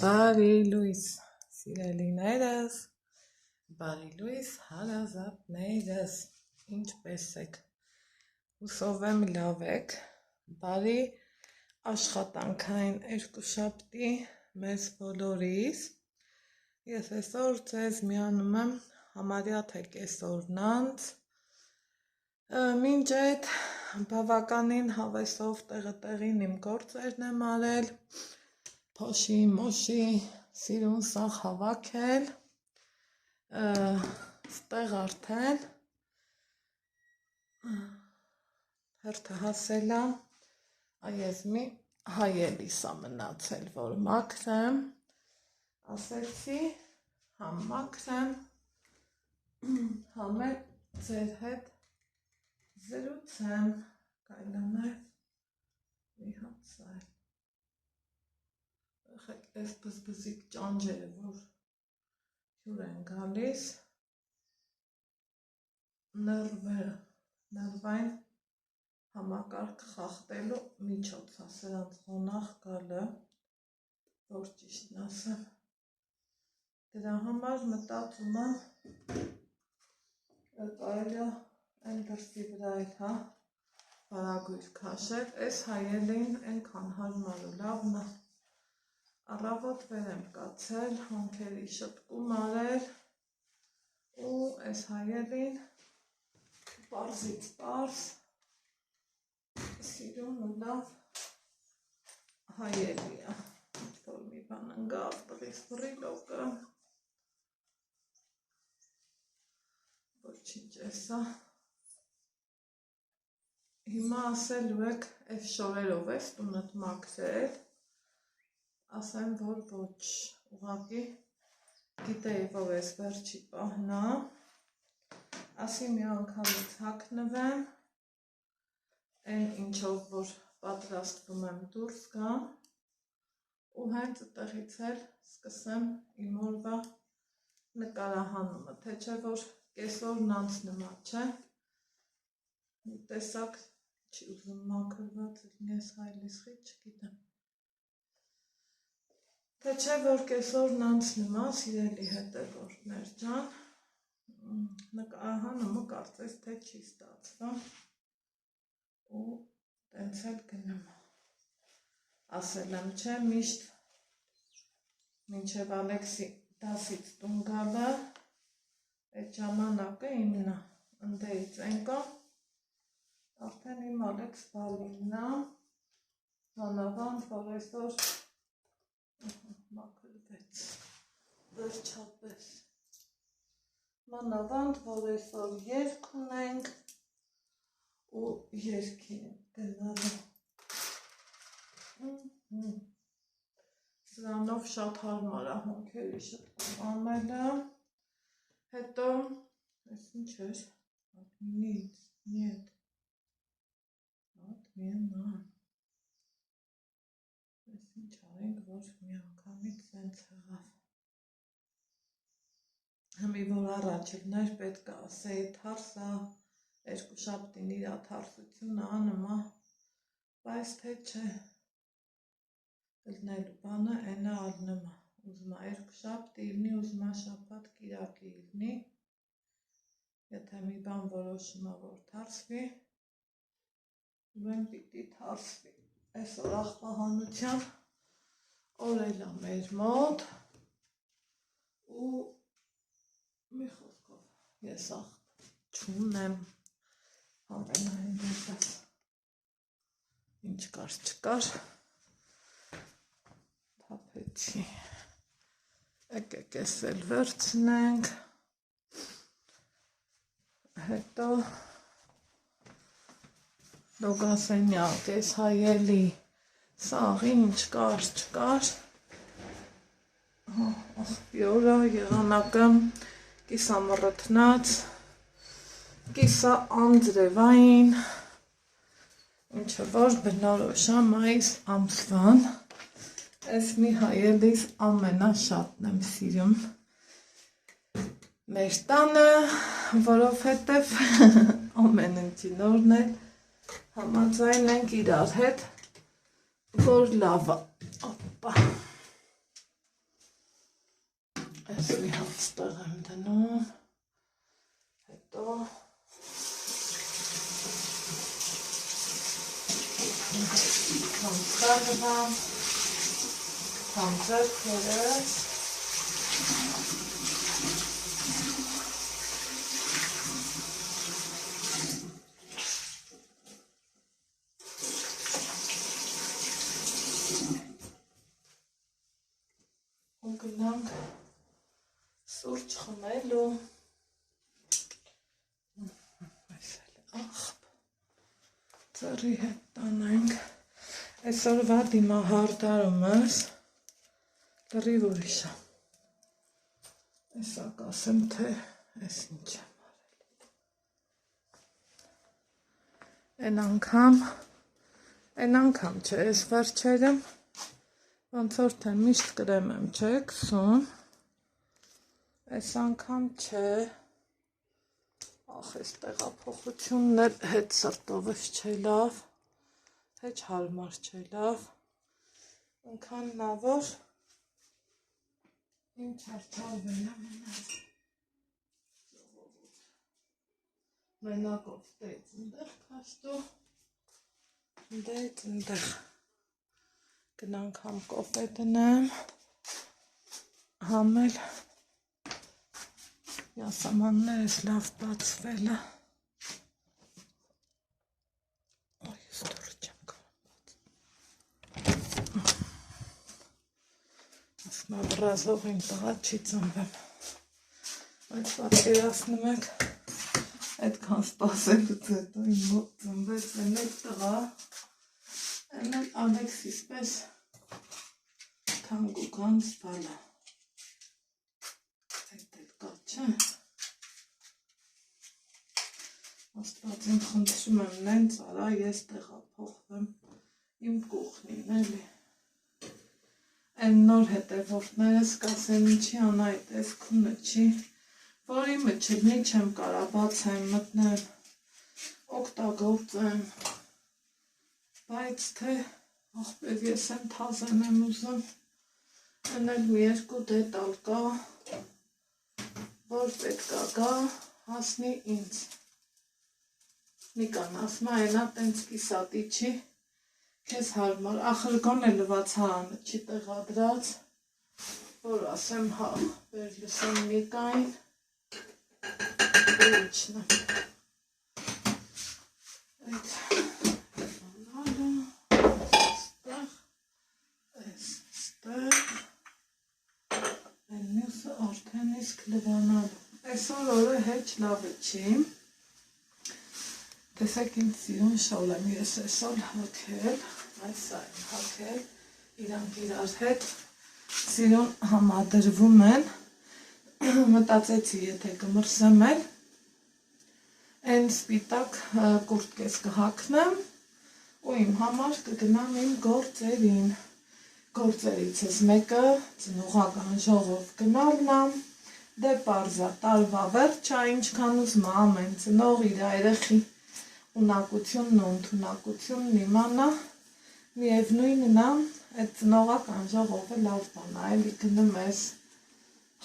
Բարի լույս, սիրելիներս, բարի լույս, հարազատներս, ինչպես եք, հուսով եմ լավ եք, բարի աշխատանքային երկուշաբթի մեզ բոլորիս, ես այսօր ձեզ միանում եմ համարյա թե կեսօրն անց, մինչ այդ բավականին հավեսով տեղին իմ գործերն եմ արել, փոշի, մոշի, սիրուն սաղ հավաքել, ստեղ արդեն հերթը հասել է, այս մի հայելիս է մնացել, որ մաքրեմ, ասեցի, համ մաքրեմ, համ էլ ձեր հետ զրուցեմ, կայլաներ մի հատ սայլ, այս բզբզիկ ճանջերը, որ հյուր են գալիս, նրվային համակարգ խախտելու միջոց է սրանց խոնախ գալը, որ ճիշտն ասեմ, դրա համար մտածում եմ, կարելի է այն դրսի վրա էլ հա, բարագույր քաշել, այս հայելին այնքան հարմար ու լավն է, առավոտ վեր եմ կացել, հոնքերի շտկում արել ու այս հայելին պարզից պարզ սիրուն ու լավ հայելի է, որ մի բան ընգավ տղիս վրիլոկը, ոչինչ էսա, հիմա ասելու եք այս շորերով ես տունդ մաքրել, ասեմ, որ ոչ, ուղղակի գիտեի, որ ես վերջի պահնա, ասի մի անգամից հագնվեմ, այն ինչով, որ պատրաստվում եմ դուրս գամ, ու հենց այդտեղից էլ սկսեմ իմ օրվա նկարահանումը, թե չէ, որ կեսօրն անցնումա, չէ, մի տեսակ չի ուզում մաքրված լինի ես հայլիս խիչ, չգիտեմ, թե չէ, որ կեսօրն անցնումա, սիրելի հետևորդներ ջան, նկարահանումը կարծես թե չի ստացվա ու տենց էլ գնում, ասել եմ, չէ, միշտ մինչև Ալեքսի դասից տուն գալը, այդ ժամանակը իմն է, ընդեից ենկա, արդեն իմ Ալեքս բալինն է, մանավանդ, որ այսօր մաքրվեց, վերջապես, մանավանդ, որ այսօր երգ ունենք ու երգին գնալու, սրանով շատ հարմար է հոնքերի շտկում անելը, հետո, այս ինչ էր, нет, отмена, այս ինչ արենք, որ մի անգամից սենց հղավ, հմի որ առաջիվներ պետք է ասեի թարսա, երկուշաբթին իրա թարսությունը անումա, բայց թե չէ, լնելու բանը ենա ալնումա, ուզմա երկուշաբթի իլնի, ուզմա շաբաթ կիրակի իլնի, եթե մի բան որոշումա, որ թարսվի, ուրեն պիտի թարսվի, այսօր աղբահանության օրել է մեր մոտ ու մի խոսքով ես աղբ չունեմ, համենայն դեպս, ինչ կար չկար, թափեցի, եկեք ես էլ վերցնենք, հետո լոգասենյակ, ես հայելի, սաղ ինչ կար չկար, աղբյորը, եղանակը, կիսա մռթնած, կիսա անձրևային, ինչը որ բնորոշա մայիս ամսվան, ես մի հայելիս ամենաշատն եմ սիրում, մեր տանը, որովհետև ամեն ինչի նորն է, համաձայն ենք իրար հետ, որ լավ է, Ասլի հաց տեղ եմ դնում, հետո Կամծարվամ, կամծարքերս, ու գնանք սուրճ խմելու, ծրի հետ տանենք, այսօրվա դիմահարդարումս լրիվ ուրիշ է, այսա կասեմ, թե այս ինչ եմ արել, են անգամ չէ, այս վերջերում, ոնց որ թե միշտ կրեմ եմ չէ, կսում, այս անգամ չէ, ախ, այս տեղափոխությունն էլ հետ սրտովս չէ լավ, հեչ հարմար չէ լավ, ընքան նավոր, իմ չարդարվել է մենակ, մենակով դեյց ընդեղ կաշտու, դեյց ընդեղ, գնանք համ կոֆե դնեմ, համ էլ յասամաններս լավ բացվել է, այս դուրը չեմ կարում բաց, ասմա վրազով իմ տղա չի ծնվեմ, այդ պատկերացնում եք, այդքան սպասելուց հետո իմ մոտ ծնվեց են էլ տղա, են էլ Ալեքսիս պես թանգուկան սպալա, այդ էլ կա չէ, աստված իմ խնդրում եմ նենց արա, ես տեղափոխվեմ իմ կուխնին էլի, են նոր հետևորդներս կասեն ինչի անա այդ տեսքունը չի, որ իմը չլնի չեմ կարա բացեմ, մտնեմ, օգտագործեմ, բայց թե աղբեր ես եմ թազեն եմ ուզում, են էլ մի երկու դետալ կա, որ պետքա գա, հասնի ինձ, Նիկան ասմա ենա տենց կիսատի չի, կեզ հարմար, ախր գոն է լված հարանը չի տեղադրած, որ ասեմ հա, բեր լսեմ Նիկային, ինչն է, այդ բանալը, ստեղ, են մյուսը արդեն իսկ լվանալը, այսօր օրը հեչ լավը չի, տեսեք ինձ սիրուն շոլ եմ ես այսօր հակել, այսա եմ հակել, իրանք իրար հետ սիրուն համադրվում են, մտածեցի եթե կմրսեմ էլ, են սպիտակ կուրտկես կհակնեմ ու իմ համար կգնամ իմ գործերին, գործերիցս մեկը ծնողական ժողով գնալնամ, դե պարզա տարվա վերջա ինչքան ուզում ամեն ծնող իր երեխի ունակությունն ու ընդունակությունն իմանա, միևնույնն է, այդ ծնողական ժողովը լավ բան է, էլի գնում ես,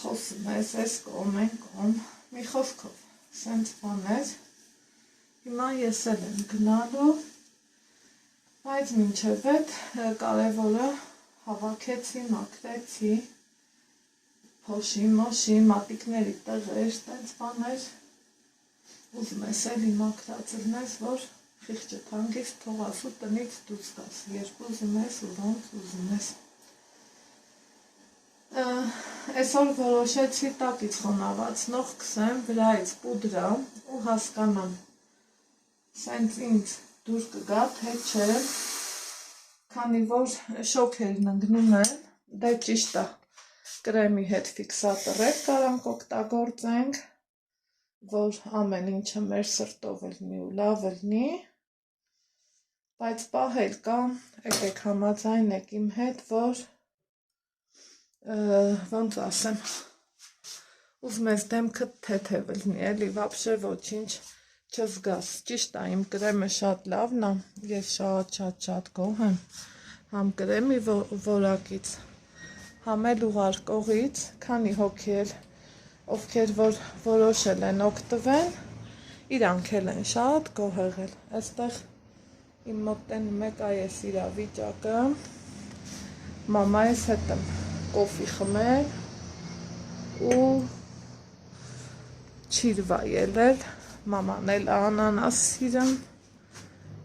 խոսում ես, ես կողմ են կողմ, մի խոսքով, սենց բան էր, հիմա ես էլ եմ գնալու, բայց մինչև այդ կարևորը հավաքեցի, մաքրեցի, փոշի, մոշի, մատիկների տեղեր, տենց բաներ, ուզում ես էլի մաքրածրնես, որ խիղճը թանգից թողասու տնից դուրս գաս, երբ ուզում ես ու ոնց ուզում ես։ Այսօր որոշեցի տակից խոնավացնող քսեմ վրայից պուդրա ու հասկանամ, սենց ինձ դուր կգա, թե չէ, քանի որ շոքերն ընկնում են, դե ճիշտ է, կրեմի հետ ֆիքսատորեր կարանք օգտագործենք, որ ամեն ինչը մեր սրտով ելնի ու լավ ելնի, բայց պահել կա, եկեք համաձայնեք իմ հետ, որ ոնց ասեմ, ուզում ես դեմքդ թեթև ելնի, էլի վաբշե ոչինչ չզգաս, ճիշտ է, իմ կրեմը շատ լավն է, ես շատ գոհ եմ, համ կրեմի որակից, համել ուղարկողից, քանի հոգի էլ ովքեր որ որոշել են օգտվեն, իրանք էլ են շատ գոհ եղել։ Այստեղ իմ մոտ տենում եք այս իր վիճակը, մամայիս հետ եմ կոֆի խմել ու չիր վայելել, մաման էլ անանաս սիրում,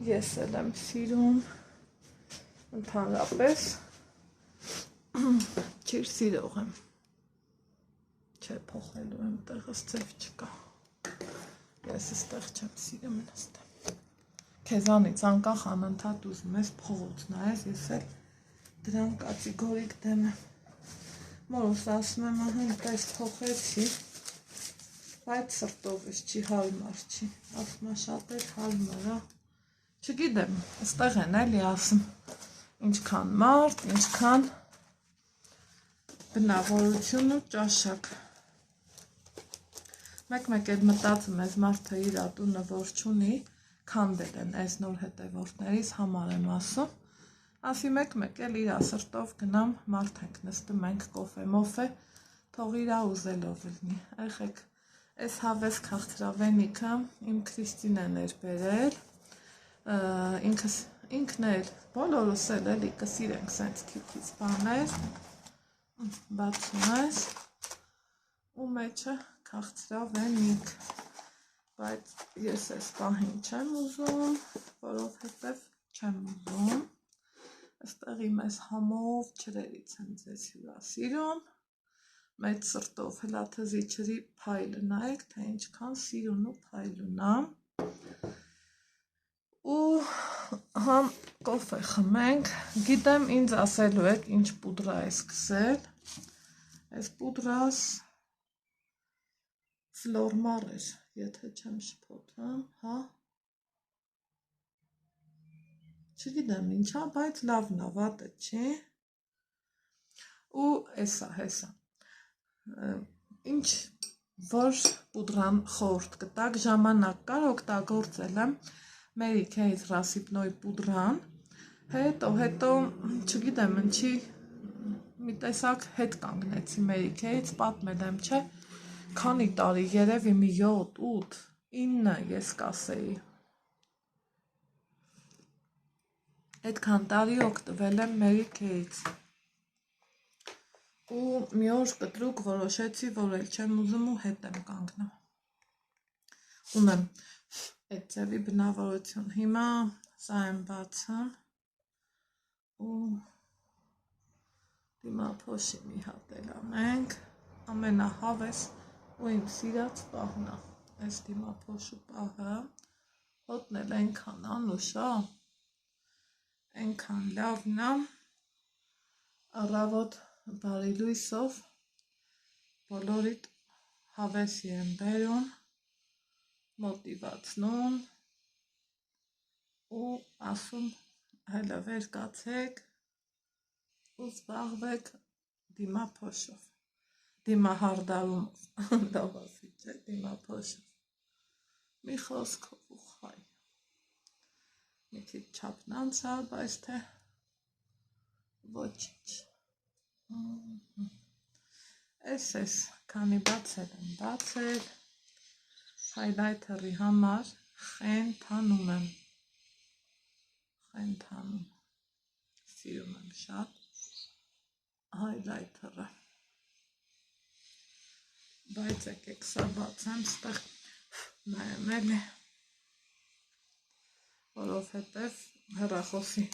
ես էլ եմ սիրում, ընդհանրապես չիր սիրող եմ, չէ փոխելու եմ տեղս ձև չկա, ես ստեղ չեմ սիրում նստեմ, քեզանից անկախ անընդհատ ուզում ես փողոց նայես, ես էլ դրան կատեգորիկ դեմ եմ, մորս ասում եմ ահա պես փոխեցի, բայց սրտով ես չի հարմար չի, ասում է շատ էլ հարմար է, չգիտեմ, ստեղ են էլի ասում, ինչքան մարդ, ինչքան բնավորություն ու ճաշակ, մեկ-մեկ էլ մտածում ես մարդը իր տունը որ չունի, քանդել են այս նոր հետևորդներից համար եմ ասում, ասի մեկ-մեկ էլ իր սրտով գնամ մարդ ենք նստում ենք կոֆե մոֆե, թող իրա ուզելով լինի, եղեք, այս հավես քաղցրավենիքը իմ Քրիստինեն էր բերել, ինքն էլ, բոլորս էլ էլի կսիրենք սենց քիքից բաներ, բացում ես, ու մեջը քաղցրավենիք, բայց ես այս պահին չեմ ուզում, որովհետև չեմ ուզում, այստեղ իմ այս համով չրերից եմ ձեզ հյուրասիրում, մեծ սրտով հլա թզիչրի փայլը նայեք, թե ինչքան սիրուն ու փայլուն է, ու համ կոֆե խմենք, գիտեմ ինձ ասելու եք ինչ պուդրա է սկսել, այս պուդրաս Ֆլորմար էր, եթե չեմ շփոթում, հա, չգիտեմ ինչա, բայց լավն է, վատը չի, ու հեսա, ինչ որ պուդրան խորտ կտակ, ժամանակ կար օգտագործել եմ Mary Kate Rasipnoy պուդրան, հետո չգիտեմ ինչի մի տեսակ հետ կանգնեցի Mary Kate-ից, պատմել եմ, չէ, քանի տարի, երևի մի 7, 8, 9 ես կասեի, այդքան տարի օգտվել եմ Mary Kate-ից, ու մի օր կտրուկ որոշեցի, որ էլ չեմ ուզում ու հետ եմ կանգնում, ունեմ այդ ձևի բնավորություն, հիմա սա եմ բացում, ու դիմափոշի մի հատ էլ անենք, ամենահավես ու իմ սիրած պահն է, այս դիմափոշու պահը, հոտն էլ այնքան անուշ է, այնքան լավն է, առավոտ բարի լույսով բոլորիդ հավեսի եմ բերում, մոտիվացնում ու ասում հելը վեր կացեք ու զբաղվեք դիմափոշով, դիմահարդարումով, դավասի չէ, դիմափոշով, մի խոսքով ու խայ, մի քիչ չափն անցա, բայց թե ոչինչ, ես, քանի բացել եմ բացել, հայլայթերի համար խենթանում եմ, սիրում եմ շատ հայլայթերը, բայց եկեք սա բացեմ, ստեղ նայեմ էլի, որովհետև հեռախոսի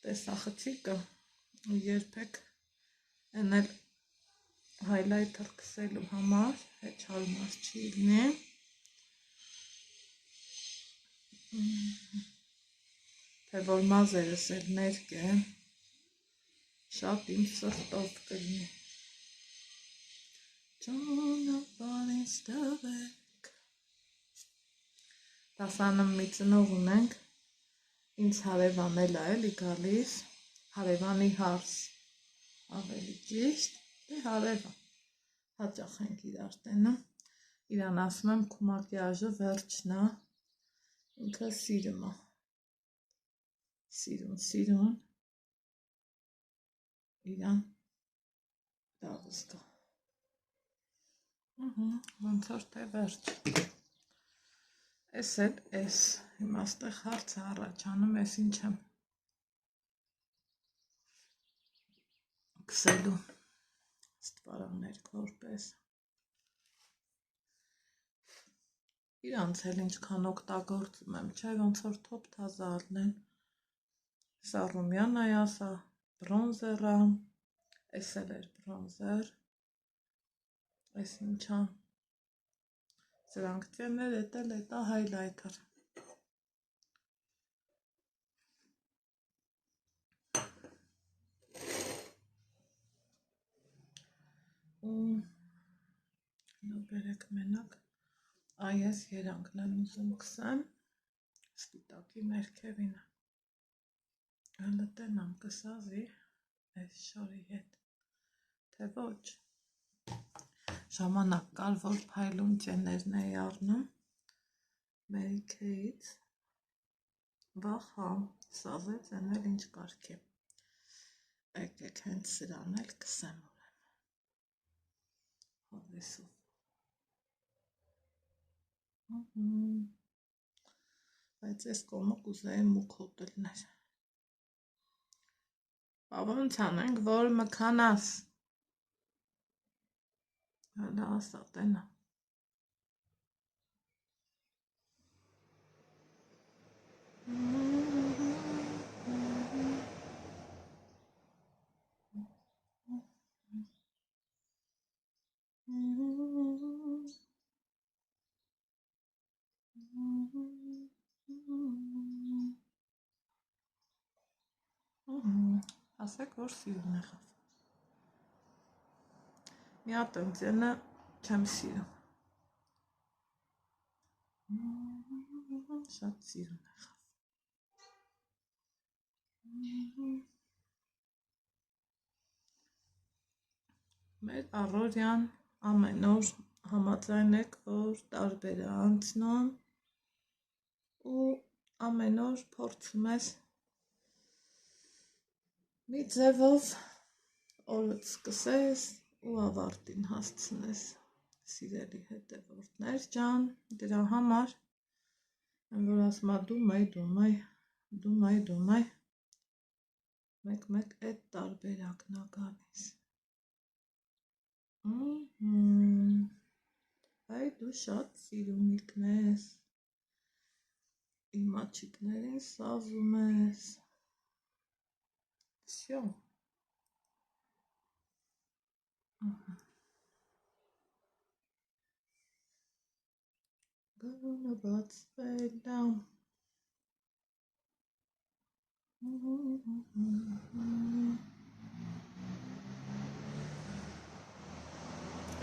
տեսախցիկը երբեք են էլ հայլայթեր կսելու համար հետ հարմար չի լինի, թե որ մազերս էլ ներկեն, շատ իմ սրտով կլինի, ճանապարհին ստավեք, 19-ի ծնող ունենք, ինձ հարևան էլ է էլի գալիս, հարևանի հարս, ավելի ճիշտ, դե հարևան, հաճախ ենք իրար տենում, իրան ասում եմ քու մակիաժը վերջն է, ինքը սիրում է, սիրուն, իրան լավ զգա։ Ոնց որ թե վերջ։ Էս էլ էս, հիմա ստեղ հարցը առաջանում, ես ինչ եմ կսելու ստվարաններ որպես իրանց էլ ինչքան օգտագործում եմ, չէ, ոնց որ թոփ թազա ալնեն, սա ռումյան է, սա բրոնզեր է, էս էլ էր բրոնզեր, էս ինչա, սրանք տեներ, էտել էտա հայլայթր, նո բերեք մենակ, այս երանքն եմ ուզում կսեմ, սպիտակի ներքևինը, հլը տենամ կսազի, այս շորի հետ, թե ոչ, ժամանակ կար, որ փայլուն ճեներն էի առնում, Mary Kate, վախա, սազեց են էլ ինչ կարգ է, եկեք հենց սրան էլ կսեմ ուրեմ, հովեսով, բայց ես կոմը կուզեի մուկ հոտելներ, ոնց անենք, որ մքանաս, հլա ասա տենա, ասեք, որ սիրուն եղավ, մի հատ եմ ձենը չեմ սիրում, շատ սիրուն եղավ, մեր առօրյան ամեն օր համաձայն եք, որ տարբեր է անցնում ու ամեն օր փորձում ես մի ձևով օրդ սկսես ու ավարտին հասցնես, սիրելի հետևորդներ ջան, դրա համար եմ որ ասում դու մայ, մեկ էդ տարբերակն ա գալիս, այ դու շատ սիրունիկն ես, իմ աչիկներին սազում ես, всё, գոնը բացվել է,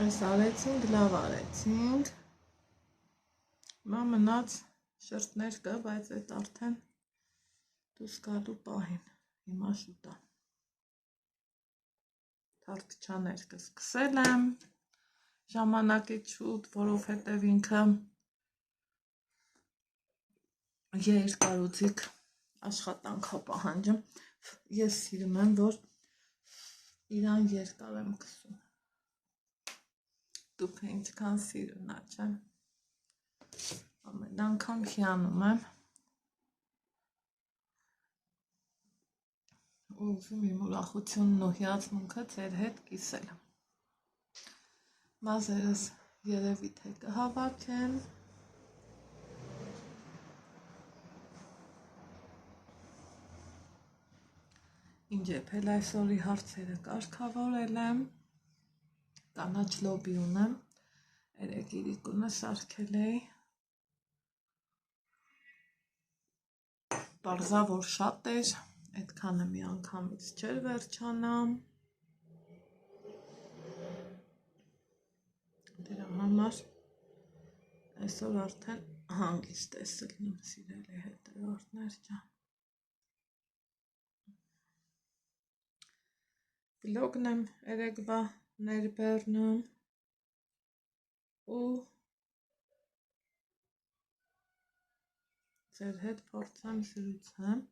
այս արեցինք, լավ արեցինք, հիմա մնաց շրտներ կա, բայց այդ արդեն դուրս գալու պահին, հիմա շուտ է, թարթչաներկը սկսել եմ, ժամանակից շուտ, որովհետև ինքը երկարուձիգ աշխատանք ա պահանջում, ես սիրում եմ, որ իրան երկար եմ կսում, դուք ինչքան սիրուն ա, չէ, ամեն անգամ հիանում եմ, ու ուզում իմ ուրախությունն ու հիացմունքը ձեր հետ կիսել, մազերս երևի թե կհավաքեմ, ինչ եփել այսօրի հարցերը կարգավորել եմ, կանաչ լոբի ունեմ, երեկ իրիկունը սարքել էի, պարզա որ շատ էր, այդքանը մի անգամից չէր վերջանա, դրա համար այսօր արդեն հանգիստ է սլնում, սիրելի հետևորդներ ջան, վլոգն եմ երեկվա ներբեռնում ու ձեր հետ փորձեմ զրուցեմ,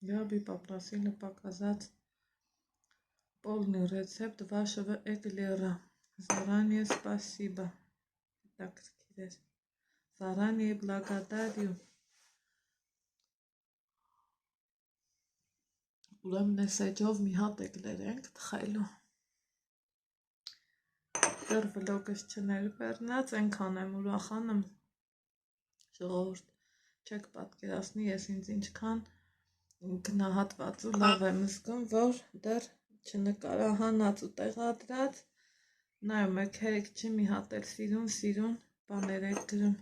Я бы попросила показать полный рецепт вашего эклера. Заранее спасибо. Так сказать. Заранее благодарю. Ուրեմն այս էջով մի հատ էկլեր ենք թխելու։ Դեռ վլոգս չներբեռնած, այնքան եմ ուրախանում, ժողովուրդ, չեք պատկերացնի ես ինձ ինչքան գնահատված ու լավ եմ զգում, որ դեռ չնկարահանած ու տեղադրած, նայում եք հերիք չի մի հատ էլ սիրուն բաներ եք գրում։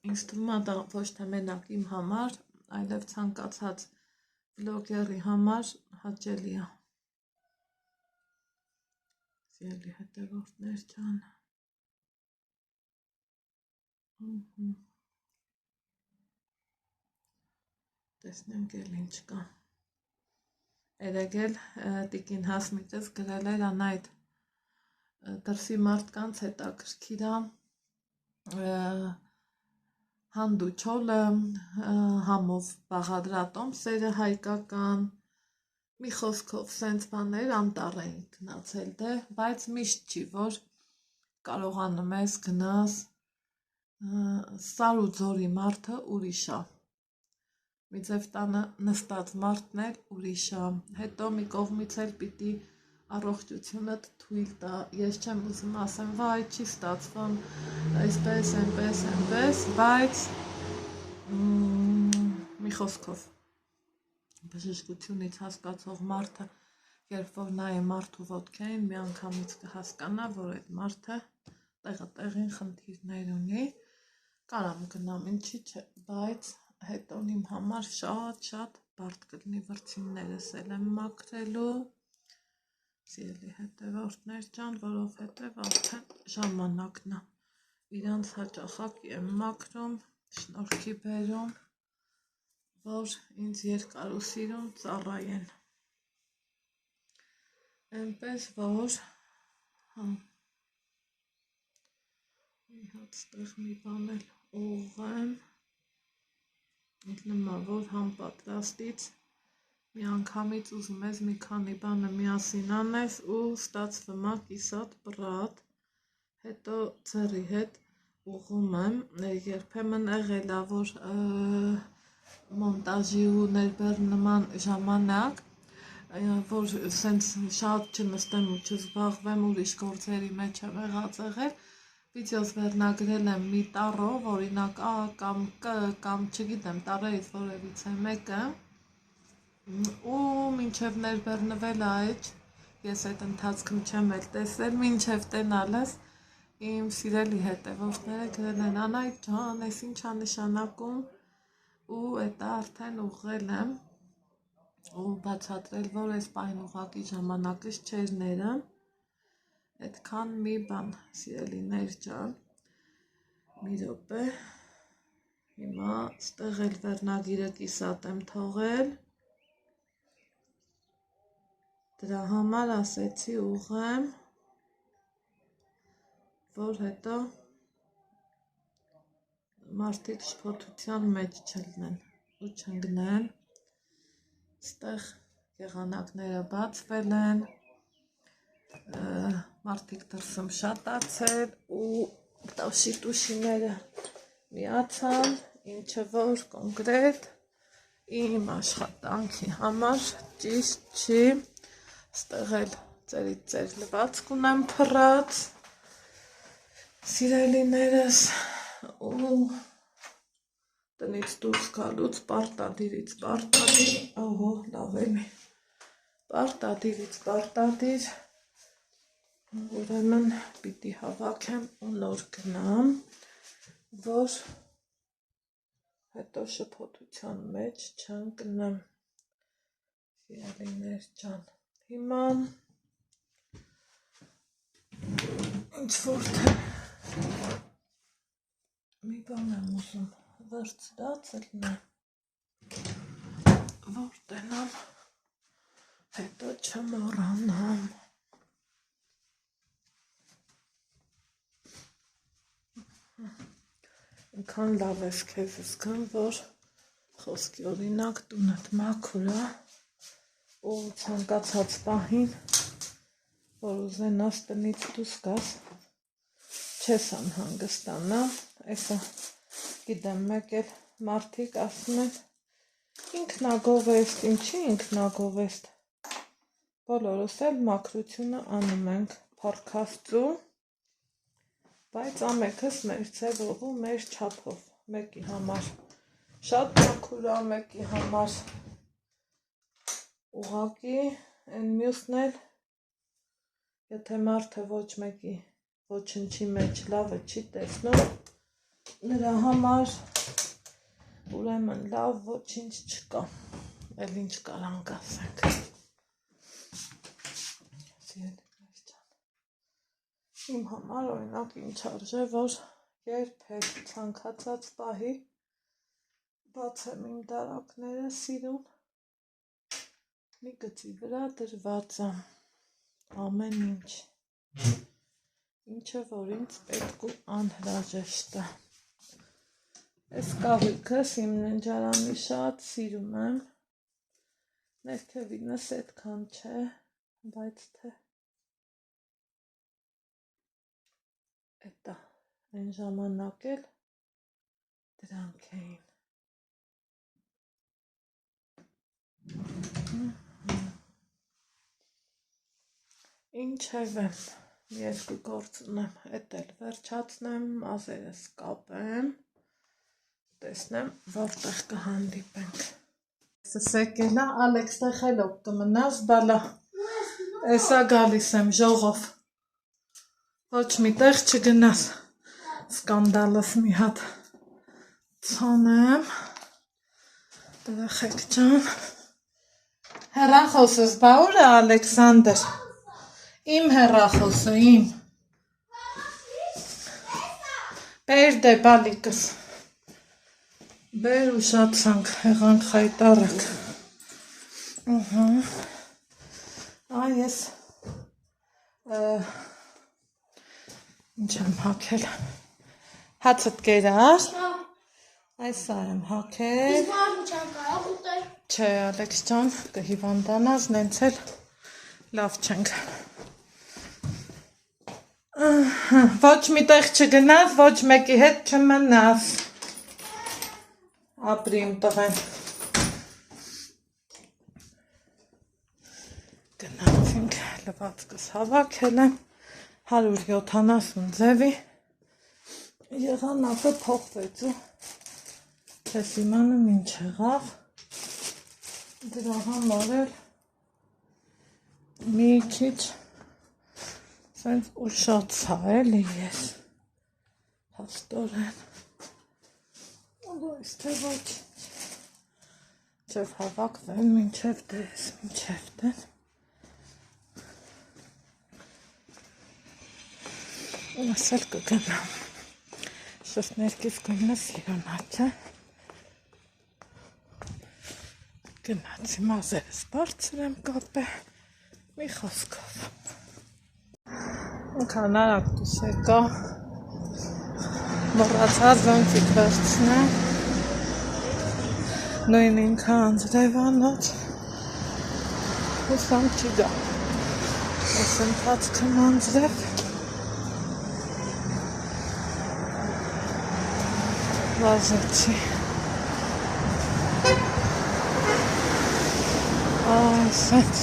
Ինձ թվում է դա ոչ թե մենակ իմ համար, այլև ցանկացած վլոգերի համար հաճելի է։ Սիրելի հետևորդներ ջան։ Տեսնենք էլ ինչ կա։ Երեկ էլ տիկին Հասմիկս գրել էր անայդ դրսի մարդկանց հետաքրքիր է հանդուչոլը համով բաղադրատոմսերը հայկական մի խոսքով սենց բաներ անտառ էին գնացել դե, բայց միշտ չի, որ կարողանում ես գնաս Սար ու ձորի մարդը ուրիշ է, մի ձև տանը նստած մարդն էլ ուրիշ է, հետո մի կողմից էլ պիտի առողջությունդ թույլ տա, ես չեմ ուզում ասեմ, վայ չի ստացվում, այսպես, այնպես, բայց մի խոսքով բժշկությունից հասկացող մարդը, երբ որ նայ մարդու ոտքերին, միանգամից կհասկանա, որ այդ մարդը տեղին խնդիրներ ունի, կարամ գնամ, ինչի չէ, բայց հետո իմ համար շատ բարդ կլինի վրձիններս էլ եմ մաքրելու, սիրելի հետևորդներ ջան, որովհետև արդեն ժամանակն է, իրանց հաճախակի եմ մաքրում, շնորհքի բերում, որ ինձ երկար ու սիրուն ծառայեն, այնպես որ մի հատ ստեղ մի բան էլ ուղղեմ, ինքնումա որ համ պատրաստից միանգամից ուզում ես մի քանի բանը միասին անես ու ստացվում է կիսատ պրատ, հետո ձեռի հետ ուղղում եմ, երբեմն եղել է, որ մոնտաժի ու ներբեռնման ժամանակ, որ սենց շատ չնստեմ ու չզբաղվեմ ուրիշ գործերի մեջ եմ եղել, վիդեոս վերնագրել եմ մի տառով, օրինակ կամ չգիտեմ տառերից որևիցե մեկը, ու մինչև ներբեռնվել այդ, ես այդ ընթացքում չեմ էլ տեսել, մինչև տենալս իմ սիրելի հետևորդները գրել են Անայք ջան, ես ինչ է նշանակում ու էտա արդեն ուղղել եմ ու բացատրել, որ այս պահին ուղղակի ժամանակս չէր ներում, այդքան մի բան, սիրելիներ ջան, մի րոպե, հիմա ստեղ էլ վերնագիրը կիսատ եմ թողել, դրա համար ասեցի ուղղեմ, որ հետո մարդիկ շփոթության մեջ չլնեն ու չընկնեն, ստեղ եղանակները բացվել են, մարդիկ դրսում շատացել ու տաշի-տուշիները միացան, ինչը որ կոնկրետ իմ աշխատանքի համար ճիշտ չի, ստեղ էլ ծերից լվացք ունեմ փռած, սիրելիներս ու տնից դուրս գալուց պարտադիրից պարտադիր, ահո լավ էլի, պարտադիրից պարտադիր, ուրեմն պիտի հավաքեմ ու նոր գնամ, որ հետո շփոթության մեջ չընկնեմ, սիրելիներ ջան, հիմա ինչ-որ թե մի բան եմ ուզում վերցրած ելնեմ, որ տենամ, հետո չմոռանամ, Ինքան լավ ես քեզ զգում, որ խոսքի օրինակ տունդ մաքուր է ու ցանկացած պահին, որ ուզենաս տնից դուրս գաս, չես անհանգստանա, այսա գիտեմ մեկ էլ մարդիկ ասում են ինքնագովեստ, ինչի ինքնագովեստ, բոլորս էլ մաքրությունը անում ենք փառքաստու, բայց ամենքս մեր ձևով ու մեր չափով, մեկի համար շատ մաքուր է, մեկի համար ուղղակի, այն մյուսն էլ, եթե մարդը ոչ մեկի ոչնչի մեջ լավը չի տեսնում, նրա համար ուրեմն լավ ոչինչ չկա, էլ ինչ կարանք ասենք։ Իմ համար օրինակ ինչ արժե, որ երբեք ցանկացած պահի բացեմ իմ դարակները սիրուն, մի գծի վրա դրված է ամեն ինչ, ինչը որ ինձ պետք ու անհրաժեշտ է։ Այս կահույքս իմ ննջարանի շատ սիրում եմ, ներքևինս այդքան չէ, բայց թե էտա այն ժամանակ էլ դրանք էին։ Ինչևէ, երկու գործ ունեմ, էդ էլ վերջացնեմ, մազերս կապեմ, տեսնեմ, որտեղ կհանդիպենք։ Սեկելա, Ալեքս տեխելով կմնաս, բալա, էսա գալիս եմ ժողով, ոչ մի տեղ չգնաս, սկանդալս մի հատ ցանեմ, տղեխեք ջան, հեռախոսս բա ուր է Ալեքսանդր, իմ հեռախոսը, իմ, բեր դե բալիկս, բեր ուշացանք, հեղանք խայտարակ, այս ինչ եմ հակել, հացըտ կերար, այսա եմ հակել, չէ Ալեքս ջան, կհիվանդանաս, նենց էլ լավ չենք, ոչ մի տեղ չգնաս, ոչ մեկի հետ չմնաս, ապրիմ տղեն, գնացինք, լվացկս հավաքել եմ, 170 ձևի, եղանակը փոխվեց ու չես իմանում ինչ եղավ, դրա համար էլ մի քիչ սենց ուշացա էլի ես, հաստորեն, բայց թե ոչ, չև հավաքվեմ, մինչև դես, մինչև դեն, ասել կգնամ, շոս ներքիվ կմնա սիրոնա, չէ, գնացի մազերս բարձր եմ կապե, մի խոսքով, ինքան արագ դուս եկա, մոռացա զոնտիկ վերցնեմ, նույն ինքը անձրևանոց, հուսամ չի գա, այս ընթացքն անձրև, վազեցի, այսենց,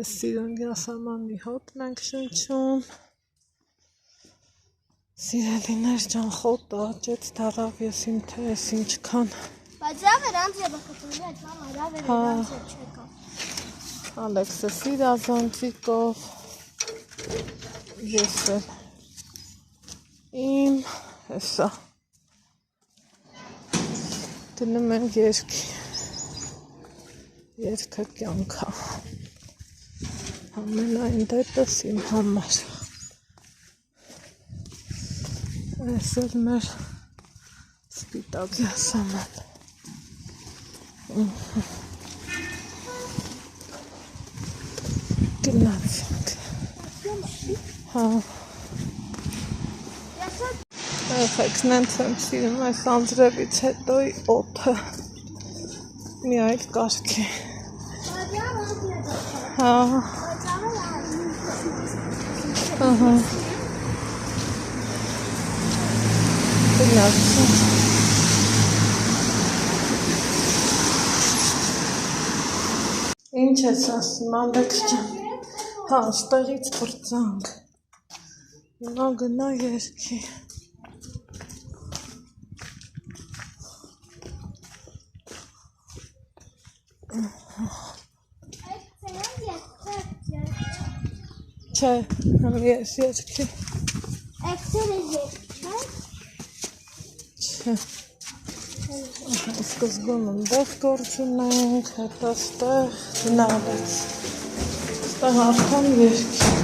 այս սիրուն գրասամանի հոտն ենք շնչում, սիրելիներ ջան խոտ աճեց դարավ ես իմ թե ես ինչքան, բայց լավ էր անձրևը կտրուլի այդ մամա, լավ էր անձրև չեկա, Ալեքսը սիրա զոնտիկով, ես էլ իմ, հեսա, դնում են երկի, երկը կյանքա, ամենայն դեպս իմ համար, այս էլ մեր սպիտակ յասաման, Գնացինք։ Հա։ Եղեք նենց եմ սիրում այս անձրևից հետոյ օդը։ Մի այլ կարգ է։ Հա։ Ահա։ Գնացինք։ Ինչ ես ասում, Ալեքս ջան։ Հա, ստեղից բրծանք։ Հիմա գնա երկի։ Չէ, համ ես երկի։ Էքսերը երկի, չէ։ Սկզբում ընդեղ գործ ունենք, հետո ստեղ գնալից։ Ստեղ արդեն երկի։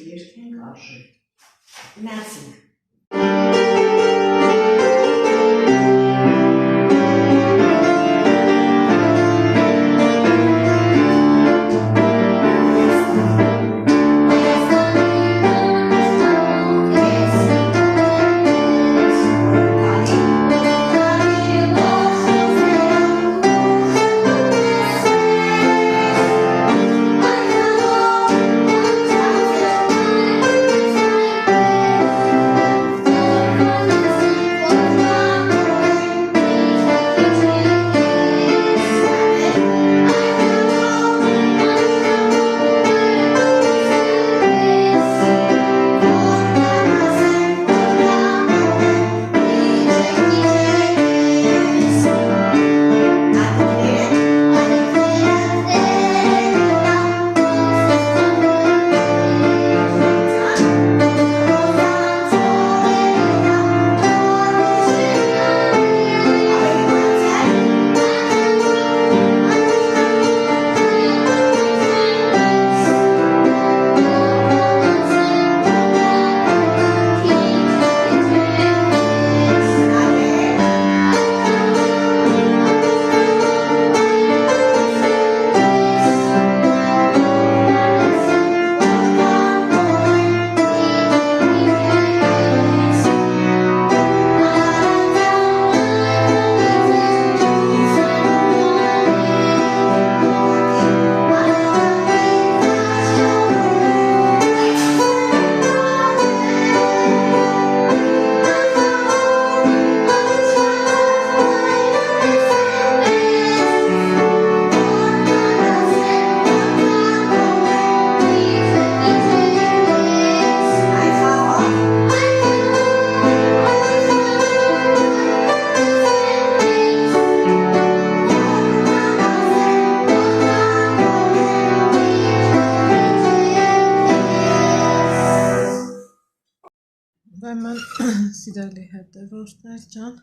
երկենք արժե։ Գնացինք։ Սիրելի հետևորդներ ջան,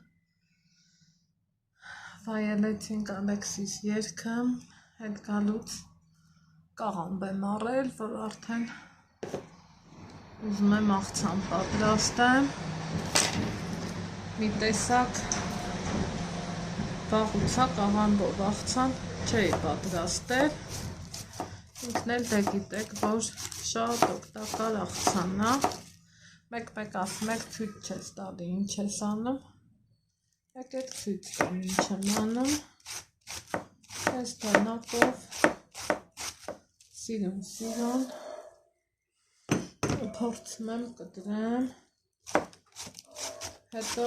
վայելեցինք Ալեքսիս երգը, հետ գալուց կաղամբ եմ առել, որ արդեն ուզում եմ աղցան պատրաստեմ, մի տեսակ վաղուցա կաղամբով աղցան չէի պատրաստել, ինքն էլ դե գիտեք, որ շատ օգտակար աղցանն է, մեկ ասում եք ցույց չես տալի, ինչ ես անում, եկեք ցույց տամ ինչ եմ անում, այս տանակով սիրուն փորձում եմ կտրեմ, հետո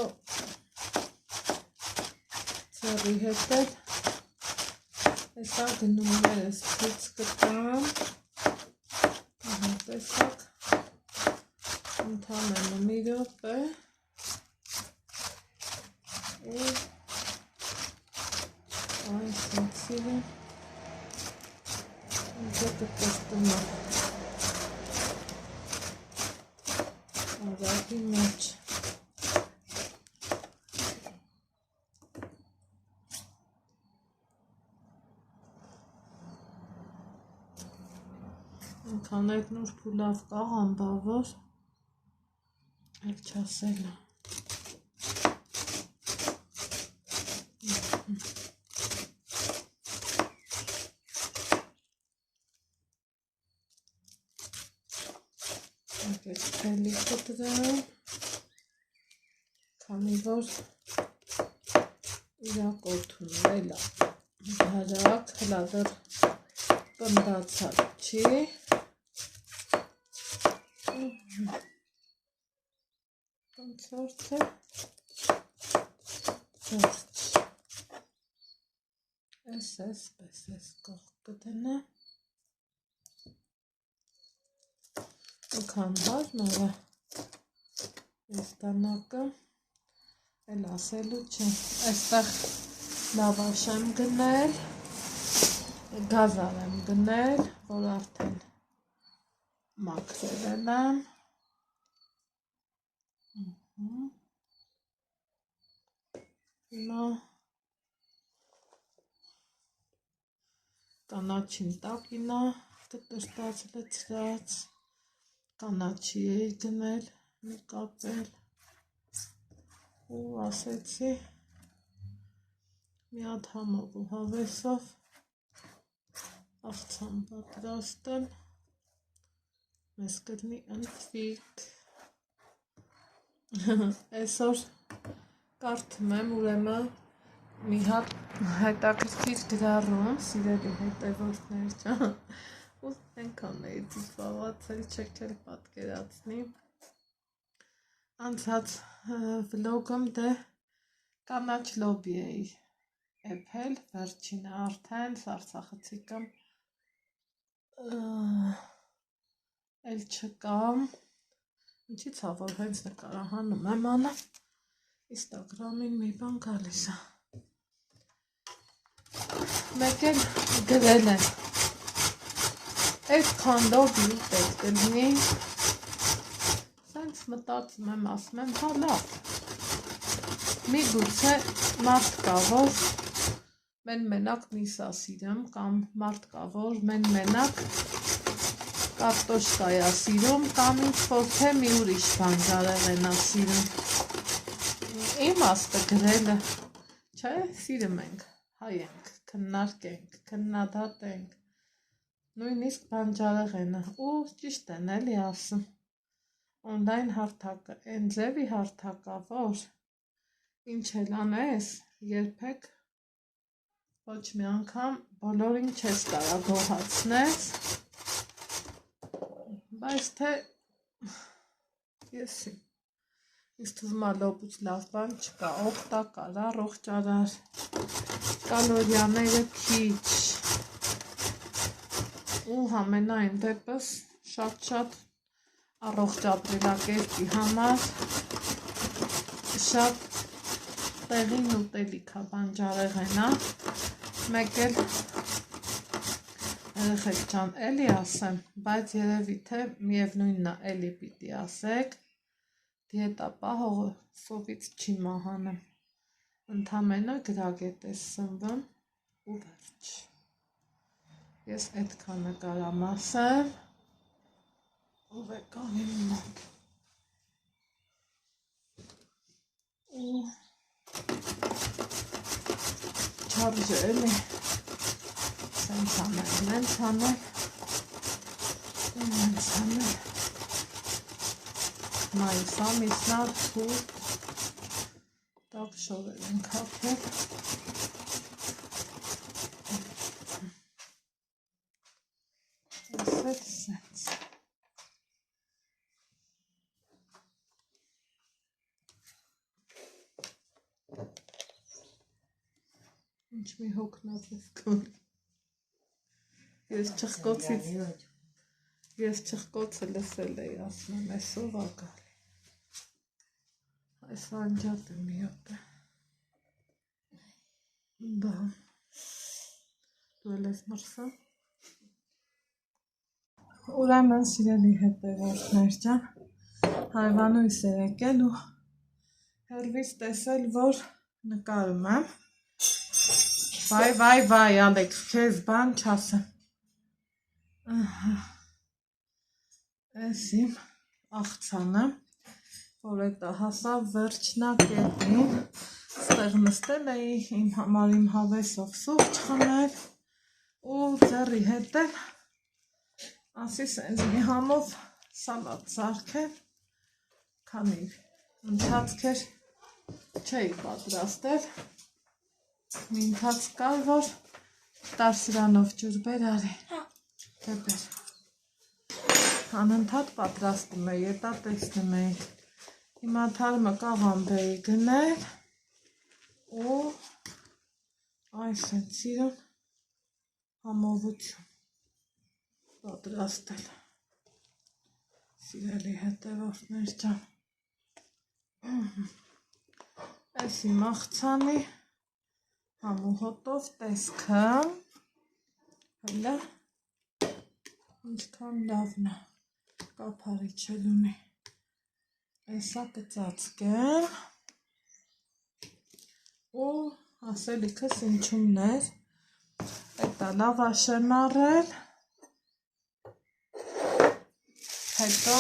ծերի հետ էլ հեսա գնումներս ցույց կտամ, տեսակ ընդամենը մի րոպե ու այսինքն ինձ կտեսնում արագի մեջ ինքան այդ նուրբ ու լավ կաղամբա, որ Եք չասել է եկեք թելի կտրեմ, քանի որ իրակորդում էլ հարակ, հլադր պնդացալ չի, Consorte SS կողքտենը Եկան հարմարը ես տանակը էլ ասելու չեմ այստեղ լավաշ եմ գնել գազար եմ գնել որ արդեն մաքրել եմ Հիմա կանաչին տակինա կտրտած լցրած կանաչի էի գնել, նկատել ու ասեցի մի հատ համով ու հավեսով աղցան պատրաստել, մեզ կրնի ընթվիկ։ Այսօր կարդում եմ ուրեմն մի հատ հետաքրքիր գրառում, սիրելի հետևորդներ ջան, ու այնքան էի զբաղված չեք էլ պատկերացնի։ Անցած վլոգում դե կանաչ լոբի էի էփել, վերջինը արդեն Արցախցիկը էլ չկամ, ինչի ցավով հենց նկարահանում եմ անը, Instagram-ին մի բան գալիս է։ Մեկ էլ գրել են, այդքան լոբի պետք է լինի, սենց մտածում եմ, ասում եմ, հա լավ, միգուցե մարդ կա, որ մենակ միսա սիրում, կամ մարդ կա, որ մենակ կարտոշկայա սիրում, կամ ինչ-որ թե մի ուրիշ բան ժարեղենա սիրում։ Իմաստը գրելը, չէ, սիրում ենք, հայենք, քննարկենք, քննադատենք, նույնիսկ բանջարեղենը, ու ճիշտ են էլի ասում, օնլայն հարթակը, այն ձևի հարթակա, որ ինչ էլ անես, երբեք ոչ մի անգամ բոլորին չես կարա գոհացնես, բայց թե եսի, ինձ թվում է լոբուց լավ բան չկա, օգտակար, առողջարար, կալորիաները քիչ, ու համենայն դեպս շատ առողջ ապրելակերպի համար շատ տեղին ուտելիք է բանջարեղենը, մեկ էլ երեխեք ջան էլի ասեմ, բայց երևի թե միևնույնն է էլի պիտի ասեք, դիետա պահողը սովից չի մահանում, ընդամենը գրագետ է սնվում ու վերջ։ Ես այդքանը կարամ ասեմ, ու վեգանին մոտ։ Ու չարժե էլի, սենց անել, նենց անել, մայիս ամիսնար թուրք, տակ շորեր են կապել, ասել սենց։ Ինչ մի հոգնածես կորի։ Ես չխկոցը լսել էի, ասում եմ, այսով ակալի։ Այս անջատ է մի հոտ է։ Դա, դու էլ ես մրսա։ Ուրեմն սիրելի հետևորդներ ջան, հարևանույս է եկել ու հեռվից տեսել, որ նկարում եմ։ Վայ, Ալեքս, քեզ բան չասեմ։ Էս իմ աղցանը, որ էտա հասավ վերջնակետին, ստեղ նստել էի, իմ համար իմ հավեսով սուրճ խմել ու ձեռի հետ էլ ասի սենց մի համով սալատ սարքել, քանի ընթացքեր չէի պատրաստել, մի ընթացք կար, որ տարսրանով ջուր բեր արի, դեպեր, անընդհատ պատրաստում էի, էտա տեսնում էիք, հիմա թարմը կաղամբ էի գնել ու այս են սիրուն համովություն պատրաստել, սիրելի հետևորդներ ջան, այս իմ աղցանի համու հոտով տեսքը, հլը, ինչքան լավն է, կապարի չել ունի, այսա կծացկեմ, ու ասելիքս ինչումն էր, էտա լավաշ եմ առել, հետո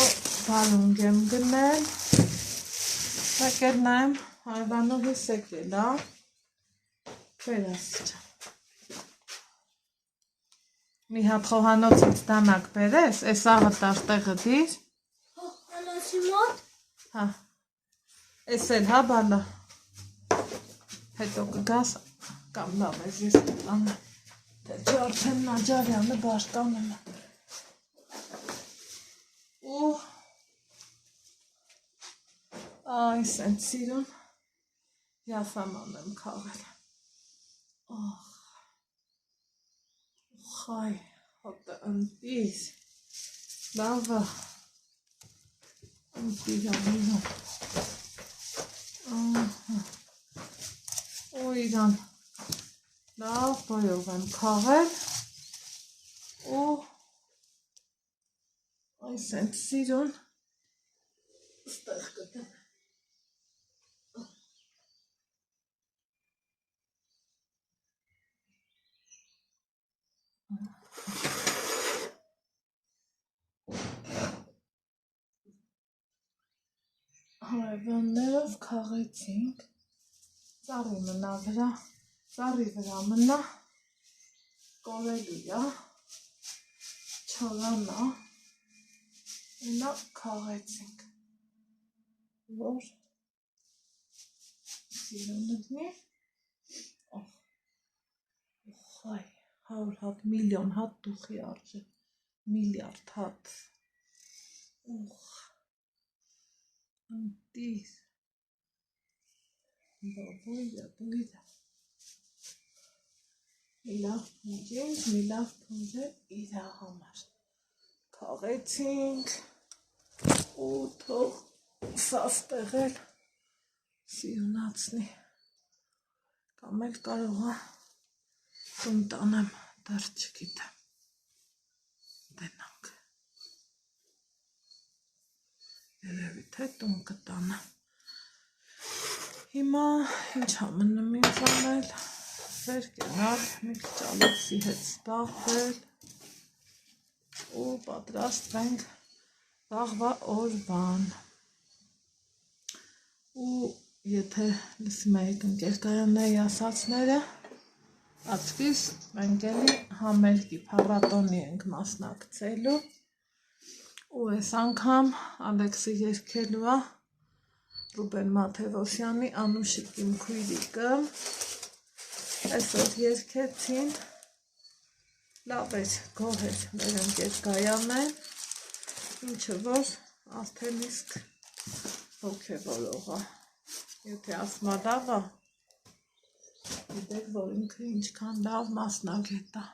բալունգ եմ գնել, եկել նայեմ հայվանուհիս եկել ա, վերասիջա։ Մի հատ խոհանոցից դանակ բերես, այս աղը տաշտեղը դիր։ Անասի մոտ։ Հա, այս էլ հա բալա, հետո կգաս կամ լավ ես ես կտանը, թե չէ արդեն Նաջարյանը բարտանում է։ Ու այս են սիրուն յասաման եմ քաղել։ Խայ, հոտը ընտիս, լավը, ընտիրանինը, ու իրան լավ բոյով եմ քաղել, ու այս են սիրուն, ստեղ կտեմ։ Հայվաններով քաղեցինք, ծառի մնա վրա, ծառի վրա մնա, կորելու ա, չորանա, մնա քաղեցինք, որ սիրուն դնի, խայ, 100 հատ, միլիոն հատ դուխի արժե, միլիարդ հատ, ընտիս, բույրը, մի լավ փունջինք, մի լավ փունջը իրա համար, քաղեցինք, ու թող սաստեղել սիրունացնի, կամ էլ կարող է տուն տանեմ, դեռ չգիտեմ, դենանք, երևի թե տուն կտանեմ, հիմա ինչ ամնում ինձ անել, վեր կենալ, մի քիչ Ալեքսի հետ զբաղվել ու պատրաստվենք վաղվա օրվան ու եթե լսում եք ընկերկայանների ասածները, աչքիս մենք էլի համերգի փառատոնի ենք մասնակցելու ու այս անգամ Ալեքսը երգելու է Ռուբեն Մաթևոսյանի Անուշիկ իմ քույրիկը, այսօր երգեցին, լավ էր, գոհ էր մեր ընկերկայանն, ինչը որ արդեն իսկ հոգևորող է, եթե ասմա լավ է, գիտեք, որ ինքը ինչքան լավ մասնագետ է,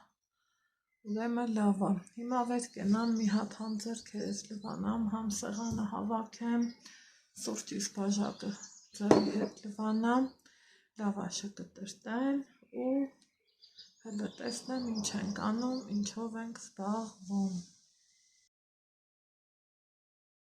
ուրեմն լավ է, հիմա վեր կենամ մի հատ համ ձեռքերս լվանամ, համ սեղանը հավաքեմ, սուրճիս բաժակը ձեռի հետ լվանամ, լավաշը կտրտեմ ու հələ տեսնեմ ինչ ենք անում, ինչով ենք զբաղվում։